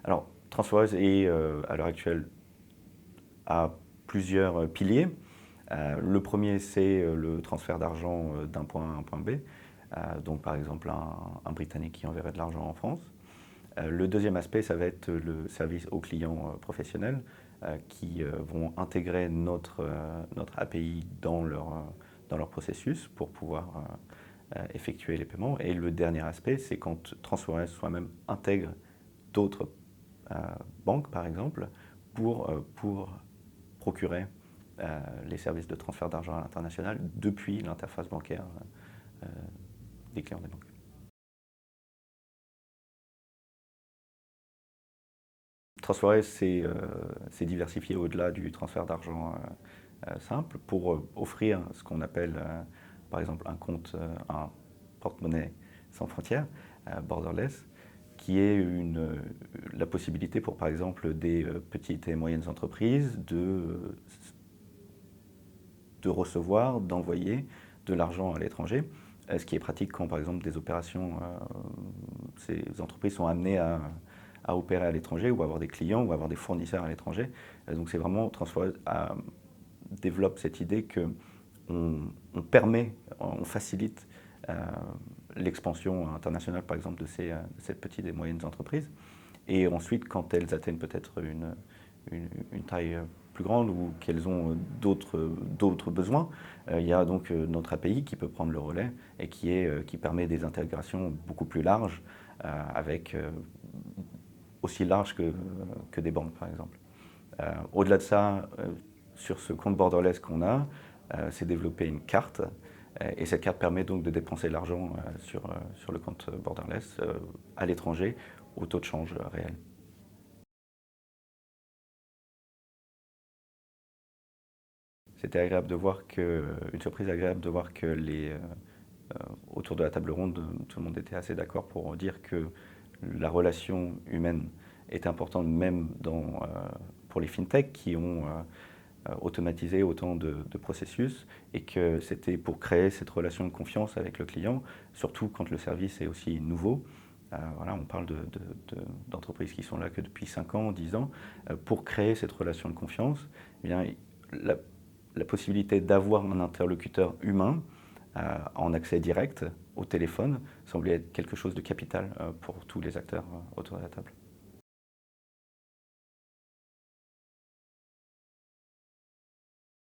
Alors, TransferWise est à l'heure actuelle à plusieurs piliers. Le premier, c'est le transfert d'argent d'un point A à un point B. Donc, par exemple, un Britannique qui enverrait de l'argent en France. Le deuxième aspect, ça va être le service aux clients professionnels qui vont intégrer notre API dans leur processus pour pouvoir effectuer les paiements. Et le dernier aspect, c'est quand TransferWise soi-même intègre d'autres banques, par exemple, pour procurer les services de transfert d'argent à l'international depuis l'interface bancaire des clients des banques. TransferWise s'est diversifié au-delà du transfert d'argent simple pour offrir ce qu'on appelle, par exemple, un porte-monnaie sans frontières, borderless, qui est la possibilité pour, par exemple, des petites et moyennes entreprises de recevoir, d'envoyer de l'argent à l'étranger, ce qui est pratique quand, par exemple, des opérations, ces entreprises sont amenées à opérer à l'étranger ou avoir des clients ou avoir des fournisseurs à l'étranger. Donc c'est vraiment TransferWise développe cette idée que on permet, on facilite l'expansion internationale, par exemple, de ces petites et moyennes entreprises. Et ensuite, quand elles atteignent peut-être une taille plus grande ou qu'elles ont d'autres besoins, il y a donc notre API qui peut prendre le relais et qui permet des intégrations beaucoup plus larges, avec aussi larges que des banques, par exemple. Au-delà de ça, sur ce compte borderless qu'on a, c'est développé une carte. Et cette carte permet donc de dépenser l'argent sur le compte borderless à l'étranger au taux de change réel. C'était agréable de voir une surprise agréable de voir que autour de la table ronde, tout le monde était assez d'accord pour dire que la relation humaine est importante même pour les fintechs qui ont automatisé autant de processus et que c'était pour créer cette relation de confiance avec le client, surtout quand le service est aussi nouveau. Voilà, on parle d'entreprises qui sont là que depuis 5 ans, 10 ans. Pour créer cette relation de confiance, eh bien, la, la possibilité d'avoir un interlocuteur humain en accès direct au téléphone semblait être quelque chose de capital pour tous les acteurs autour de la table.